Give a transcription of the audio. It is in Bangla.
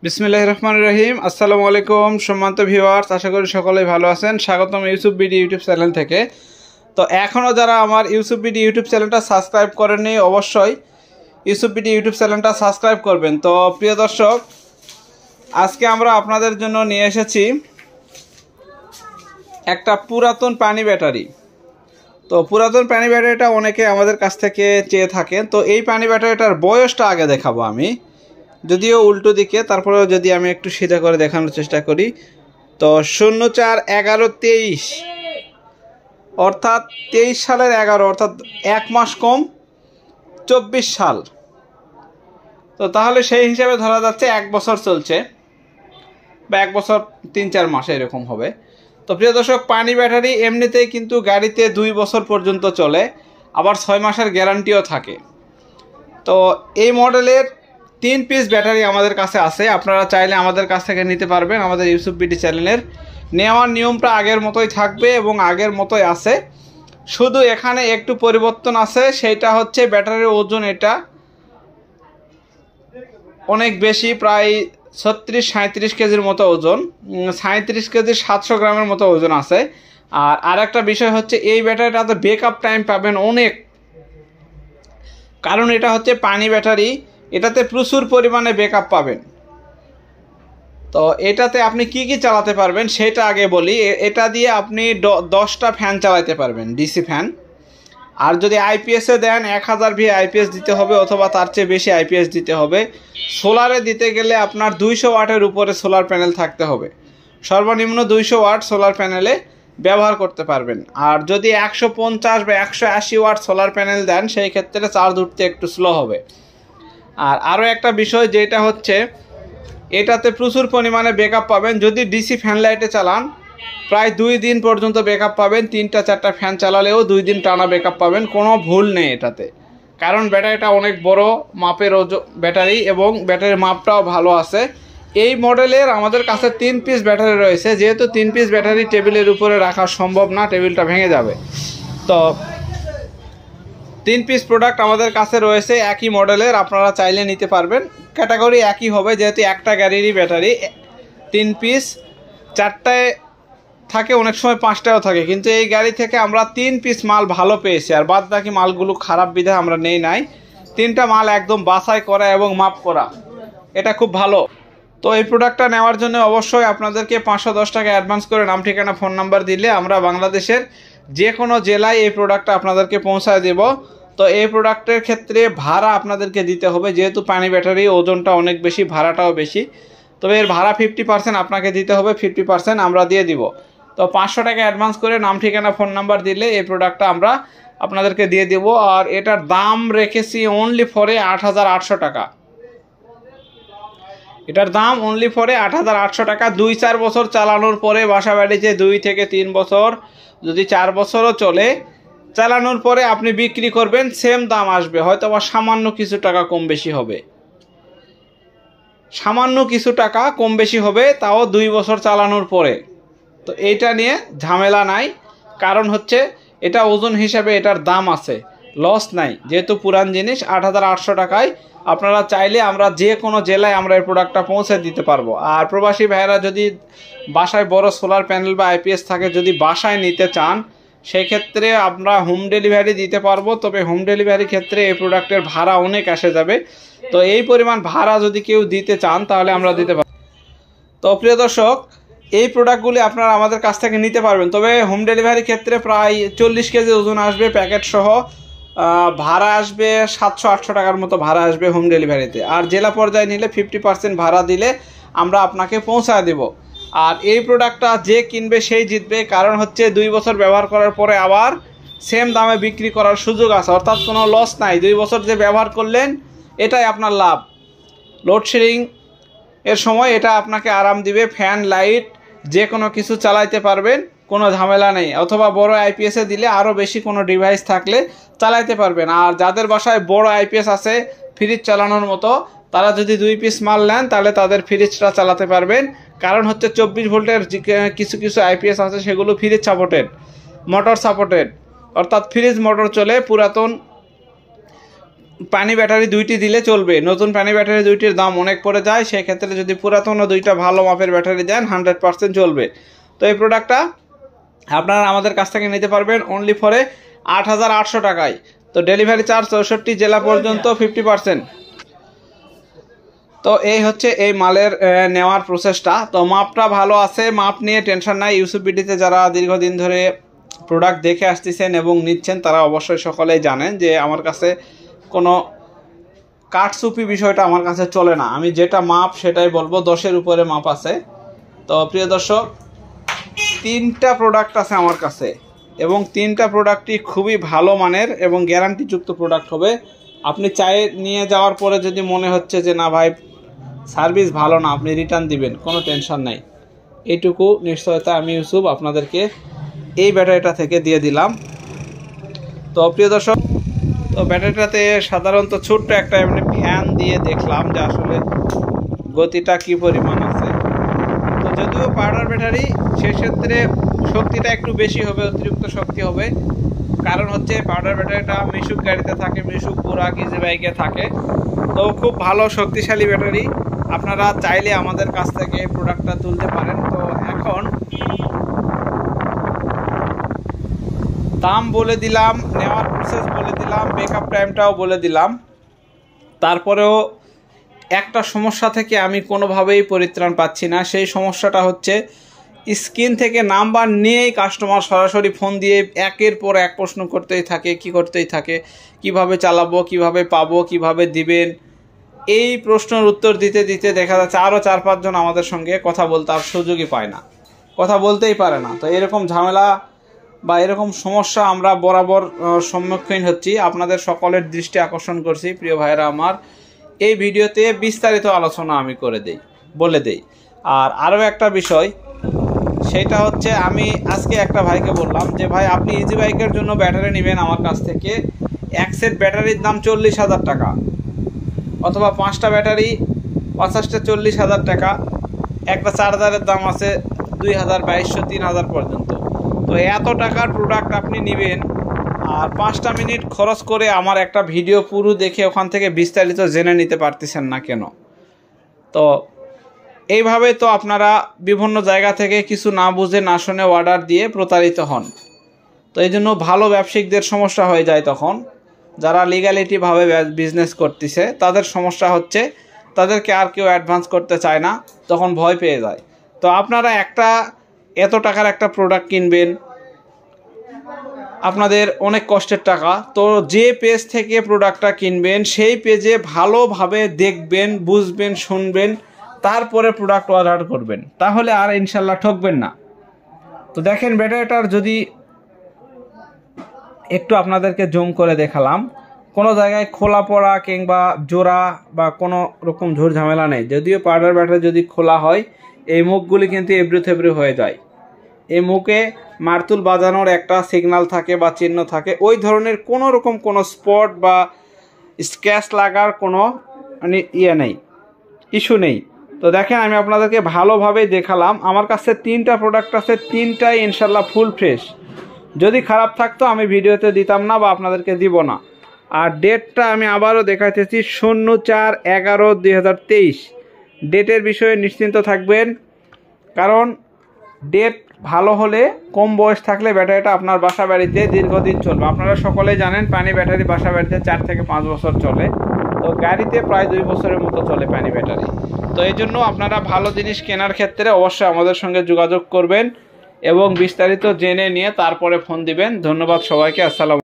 বিসমিল্লাহির রহমানির রহিম। আসসালামু আলাইকুম সম্মানিত ভিউয়ার্স, আশা করি সকলেই ভালো আছেন। স্বাগতম ইউসুফ বিডি ইউটিউব চ্যানেল থেকে। তো এখনও যারা আমার ইউসুফ বিডি ইউটিউব চ্যানেলটা সাবস্ক্রাইব করেননি, অবশ্যই ইউসুফ বিডি ইউটিউব চ্যানেলটা সাবস্ক্রাইব করবেন। তো প্রিয় দর্শক, আজকে আমরা আপনাদের জন্য নিয়ে এসেছি একটা পুরাতন পানি ব্যাটারি। তো পুরাতন পানি ব্যাটারিটা অনেকে আমাদের কাছ থেকে চেয়ে থাকেন। তো এই পানি ব্যাটারিটার বয়সটা আগে দেখাবো আমি, যদিও উল্টো দিকে, তারপরেও যদি আমি একটু সিধা করে দেখানোর চেষ্টা করি। তো 04/11/23 অর্থাৎ 23 সালের 11, অর্থাৎ এক মাস কম 24 সাল। তো তাহলে সেই হিসাবে ধরা যাচ্ছে 1 বছর চলছে, বা 1 বছর 3-4 মাস এরকম হবে। তো প্রিয় দর্শক, পানি ব্যাটারি এমনিতেই কিন্তু গাড়িতে 2 বছর পর্যন্ত চলে, আবার 6 মাসের গ্যারান্টিও থাকে। তো এই মডেলের 3 পিস ব্যাটারি আমাদের কাছে আছে। আপনারা চাইলে আমাদের কাছ থেকে নিতে পারবেন। আমাদের ইউসুফ বিডি চ্যানেলের নেওয়ার নিয়মটা আগের মতোই থাকবে এবং আগের মতোই আছে, শুধু এখানে একটু পরিবর্তন আছে। সেইটা হচ্ছে ব্যাটারির ওজন এটা অনেক বেশি, প্রায় 36-37 কেজির মতো ওজন, 37 কেজি 700 গ্রামের মতো ওজন আছে। আর আরেকটা বিষয় হচ্ছে এই ব্যাটারিটাতে ব্যাকআপ টাইম পাবেন অনেক, কারণ এটা হচ্ছে পানি ব্যাটারি, এটাতে প্রচুর পরিমাণে ব্যাকআপ পাবেন। তো এটাতে আপনি কি কি চালাতে পারবেন সেটা আগে বলি। এটা দিয়ে আপনি 10টা ফ্যান চালাতে পারবেন, ডিসি ফ্যান। আর যদি আইপিএসে দেন 1000 ভি আইপিএস দিতে হবে, অথবা তার চেয়ে বেশি আইপিএস দিতে হবে। সোলারে দিতে গেলে আপনার 200 ওয়াটের উপরে সোলার প্যানেল থাকতে হবে, সর্বনিম্ন 200 ওয়াট সোলার প্যানেলে ব্যবহার করতে পারবেন। আর যদি 150 বা 180 ওয়াট সোলার প্যানেল দেন, সেই ক্ষেত্রে চার্জ উঠতে একটু স্লো হবে। আর আরও একটা বিষয়, যেটা হচ্ছে এটাতে প্রচুর পরিমাণে ব্যাকআপ পাবেন। যদি ডিসি ফ্যান লাইটে চালান, প্রায় 2 দিন পর্যন্ত ব্যাকআপ পাবেন। 3-4টা ফ্যান চালালেও 2 দিন টানা ব্যাকআপ পাবেন, কোনো ভুল নেই এটাতে। কারণ ব্যাটারিটা অনেক বড় মাপের ব্যাটারি এবং ব্যাটারির মাপটাও ভালো আছে। এই মডেলের আমাদের কাছে 3 পিস ব্যাটারি রয়েছে। যেহেতু 3 পিস ব্যাটারি টেবিলের উপরে রাখা সম্ভব না, টেবিলটা ভেঙে যাবে। তো 3 পিস প্রোডাক্ট আমাদের কাছে রয়েছে একই মডেলের, আপনারা চাইলে নিতে পারবেন। ক্যাটাগরি একই হবে, যেহেতু একটা গাড়িরই ব্যাটারি। 3 পিস 4টায় থাকে, অনেক সময় 5টাও থাকে, কিন্তু এই গাড়ি থেকে আমরা 3 পিস মাল ভালো পেয়েছি। আর বাদ বাকি মালগুলো খারাপ বিধায় আমরা নেই নাই। 3টা মাল একদম বাছাই করা এবং মাপ করা, এটা খুব ভালো। তো এই প্রোডাক্টটা নেওয়ার জন্য অবশ্যই আপনাদেরকে 510 টাকা অ্যাডভান্স করে নাম, ঠিকানা, ফোন নাম্বার দিলে আমরা বাংলাদেশের যে কোনো জেলায় এই প্রোডাক্টটা আপনাদেরকে পৌঁছায় দেব। তো এই প্রোডাক্টের ক্ষেত্রে ভাড়া আপনাদেরকে দিতে হবে, যেহেতু পানি ব্যাটারি ওজনটা অনেক বেশি, ভাড়াটাও বেশি। তবে এর ভাড়া 50% আপনাকে দিতে হবে, 50% আমরা দিয়ে দিব। তো 500 টাকা অ্যাডভান্স করে নাম, ঠিকানা, ফোন নাম্বার দিলে এই প্রোডাক্টটা আমরা আপনাদেরকে দিয়ে দেব। আর এটার দাম রেখেছি অনলি ফরে 8800 টাকা। এটার দাম অনলি ফরে 8800 টাকা। 2-4 বছর চালানোর পরে, বাসা বাড়িতে 2 থেকে 3 বছর, যদি 4 বছরও চলে, চালানোর পরে আপনি বিক্রি করবেন, সেম দাম আসবে, হয়তো বা সামান্য কিছু টাকা কম বেশি হবে, সামান্য কিছু টাকা কম বেশি হবে, তাও 2 বছর চালানোর পরে। তো এইটা নিয়ে ঝামেলা নাই, কারণ হচ্ছে এটা ওজন হিসাবে এটার দাম আছে, লস নাই। যেহেতু পুরান জিনিস, 8800 টাকায় আপনারা চাইলে আমরা যে কোনো জেলায় আমরা এই প্রোডাক্টটা পৌঁছে দিতে পারবো। আর প্রবাসী ভাইয়েরা যদি বাসায় বড় সোলার প্যানেল বা আইপিএস থাকে, যদি বাসায় নিতে চান, সেই ক্ষেত্রে আমরা হোম ডেলিভারি দিতে পারবো। তবে হোম ডেলিভারির ক্ষেত্রে এই প্রোডাক্টের ভাড়া অনেক আসে যাবে। তো এই পরিমাণ ভাড়া যদি কেউ দিতে চান, তাহলে আমরা দিতে পারবো। তো প্রিয় দর্শক, এই প্রোডাক্টগুলি আপনারা আমাদের কাছ থেকে নিতে পারবেন। তবে হোম ডেলিভারির ক্ষেত্রে প্রায় 40 কেজি ওজন আসবে, প্যাকেট সহ। ভাড়া আসবে 700-800 টাকার মতো ভাড়া আসবে হোম ডেলিভারিতে। আর জেলা পর্যায়ে নিলে 50% ভাড়া দিলে আমরা আপনাকে পৌঁছায় দেব। আর এই প্রোডাক্টটা যে কিনবে সেই জিতবে, কারণ হচ্ছে 2 বছর ব্যবহার করার পরে আবার সেম দামে বিক্রি করার সুযোগ আছে, অর্থাৎ কোনো লস নাই। 2 বছর যে ব্যবহার করলেন, এটাই আপনার লাভ। লোডশেডিং এর সময় এটা আপনাকে আরাম দিবে, ফ্যান, লাইট, যে কোনো কিছু চালাইতে পারবেন, কোনো ঝামেলা নেই। অথবা বড় আইপিএসে দিলে আরও বেশি কোনো ডিভাইস থাকলে চালাইতে পারবেন। আর যাদের বাসায় বড় আইপিএস আছে ফ্রিজ চালানোর মতো, তারা যদি 2 পিস মাল নেন, তাহলে তাদের ফ্রিজটা চালাতে পারবেন। কারণ হচ্ছে 24 ভোল্টের কিছু কিছু আইপিএস আছে, সেগুলো ফ্রিজ সাপোর্টেড, মোটর সাপোর্টেড, অর্থাৎ ফ্রিজ মোটর চলে। পুরাতন পানি ব্যাটারি দুইটি দিলে চলবে। নতুন পানি ব্যাটারি দুইটির দাম অনেক পড়ে যায়, সেক্ষেত্রে যদি পুরাতন দুইটা ভালো মাপের ব্যাটারি দেন 100% চলবে। তো এই প্রোডাক্টটা আপনারা আমাদের কাছ থেকে নিতে পারবেন অনলি ফরে 8,800 টাকায়। তো ডেলিভারি চার্জ 64 জেলা পর্যন্ত 50%। তো এই হচ্ছে এই মালের নেওয়ার প্রসেসটা। তো মাপটা ভালো আছে, মাপ নিয়ে টেনশন নাই। ইউসুফ বিডিতে যারা দীর্ঘদিন ধরে প্রোডাক্ট দেখে আসতেছেন এবং নিচ্ছেন তারা অবশ্যই সকলেই জানেন যে আমার কাছে কোনো কাটসুপি বিষয়টা আমার কাছে চলে না। আমি যেটা মাপ সেটাই বলবো, 10-এর উপরে মাপ আছে। তো প্রিয় দর্শক, 3টা প্রোডাক্ট আছে আমার কাছে এবং 3টা প্রোডাক্টই খুবই ভালো মানের এবং গ্যারান্টিযুক্ত প্রোডাক্ট হবে। আপনি চাই নিয়ে যাওয়ার পরে যদি মনে হচ্ছে যে না ভাই সার্ভিস ভালো না, আপনি রিটার্ন দিবেন, কোনো টেনশন নাই। এইটুকু নিশ্চয়তা আমি ইউসুফ আপনাদেরকে এই ব্যাটারিটা থেকে দিয়ে দিলাম। তো প্রিয় দর্শক, তো ব্যাটারিটাতে সাধারণত ছোট্ট একটা এমনি ফ্যান দিয়ে দেখলাম যে আসলে গতিটা কি পরিমাণ আছে। তো যদিও পাউডার ব্যাটারি, সেক্ষেত্রে শক্তিটা একটু বেশি হবে, অতিরিক্ত শক্তি হবে। কারণ হচ্ছে পাউডার ব্যাটারিটা মিশুক গাড়িতে থাকে, মিশুক বুরাক ইজি বাইকে থাকে। তো খুব ভালো শক্তিশালী ব্যাটারি, আপনারা চাইলে আমাদের কাছ থেকে এই প্রোডাক্টটা তুলতে পারেন। তো এখন দাম বলে দিলাম, নেওয়ার প্রসেস বলে দিলাম, ব্যাকআপ টাইমটাও বলে দিলাম। তারপরেও একটা সমস্যা থেকে আমি কোনোভাবেই পরিত্রাণ পাচ্ছি না। সেই সমস্যাটা হচ্ছে স্ক্রিন থেকে নাম্বার নিয়েই কাস্টমার সরাসরি ফোন দিয়ে একের পর এক প্রশ্ন করতেই থাকে, করতেই থাকে, কিভাবে চালাবো, কিভাবে পাবো, কিভাবে দিবেন। এই প্রশ্নের উত্তর দিতে দিতে দেখা যাচ্ছে আরও 4-5 জন আমাদের সঙ্গে কথা বলতে আর সুযোগই পায় না, কথা বলতেই পারে না। তো এরকম ঝামেলা বা এরকম সমস্যা আমরা বরাবর সম্মুখীন হচ্ছি। আপনাদের সকলের দৃষ্টি আকর্ষণ করছি প্রিয় ভাইরা আমার, এই ভিডিওতে বিস্তারিত আলোচনা আমি বলে দেই। আর আরও একটা বিষয়, সেটা হচ্ছে আমি আজকে একটা ভাইকে বললাম যে ভাই আপনি ইজি বাইকের জন্য ব্যাটারি নেবেন আমার কাছ থেকে, এক সেট ব্যাটারির দাম 40,000 টাকা, অথবা 5টা ব্যাটারি 50টা 40,000 টাকা। একটা চার্জারের দাম আছে 2,000, 2,200, 3,000 পর্যন্ত। তো এত টাকার প্রোডাক্ট আপনি নেবেন আর 5টা মিনিট খরচ করে আমার একটা ভিডিও পুরো দেখে ওখান থেকে বিস্তারিত জেনে নিতে পারতেছেন না কেন? তো এইভাবে তো আপনারা বিভিন্ন জায়গা থেকে কিছু না বুঝে না শুনে অর্ডার দিয়ে প্রতারিত হন। তো এই জন্য ভালো ব্যবসায়িকদের সমস্যা হয়ে যায়। তখন যারা লিগ্যালিটিভাবে বিজনেস করতেছে তাদের সমস্যা হচ্ছে, তাদেরকে আর কেউ অ্যাডভান্স করতে চায় না, তখন ভয় পেয়ে যায়। তো আপনারা এত টাকার একটা প্রোডাক্ট কিনবেন, আপনাদের অনেক কষ্টের টাকা। তো যে পেজ থেকে প্রোডাক্টটা কিনবেন সেই পেজে ভালোভাবে দেখবেন, বুঝবেন, শুনবেন, তারপরে প্রোডাক্ট অর্ডার করবেন, তাহলে আর ইনশাল্লাহ ঠকবেন না। তো দেখেন ব্যাটারিটার যদি একটু আপনাদেরকে জুম করে দেখালাম, কোনো জায়গায় খোলা পড়া কিংবা জোড়া বা কোনো রকম ঝুর ঝামেলা নেই। যদিও পাউডার ব্যাটারি যদি খোলা হয় এই মুখগুলি কিন্তু এবড়ো থেবড়ো হয়ে যায়। এই মুখে মারতুল বাজানোর একটা সিগন্যাল থাকে বা চিহ্ন থাকে, ওই ধরনের কোনো রকম কোনো স্পট বা স্ক্র্যাচ লাগার কোনো নেই, ইস্যু নেই। তো দেখেন আমি আপনাদেরকে ভালোভাবে দেখালাম। আমার কাছে 3টা প্রোডাক্ট আছে, 3টাই ইনশাল্লাহ ফুল ফ্রেশ। যদি খারাপ থাকতো আমি ভিডিওতে দিতাম না বা আপনাদেরকে দিব না। আর ডেটটা আমি আবারও দেখাইতেছি, 04/11/2023। ডেটের বিষয়ে নিশ্চিন্ত থাকবেন, কারণ ডেট ভালো হলে, কম বয়স থাকলে ব্যাটারিটা আপনার বাসা বাড়িতে দীর্ঘদিন চলবে। আপনারা সকলেই জানেন পানি ব্যাটারি বাসা বাড়িতে 4 থেকে 5 বছর চলে, তো গাড়িতে প্রায় 2 বছরের মতো চলে পানি ব্যাটারি। তো এই জন্য আপনারা ভালো জিনিস কেনার ক্ষেত্রে অবশ্যই আমাদের সঙ্গে যোগাযোগ করবেন এবং বিস্তারিত জেনে নিয়ে তারপরে ফোন দিবেন। ধন্যবাদ সবাইকে। আসসালাম।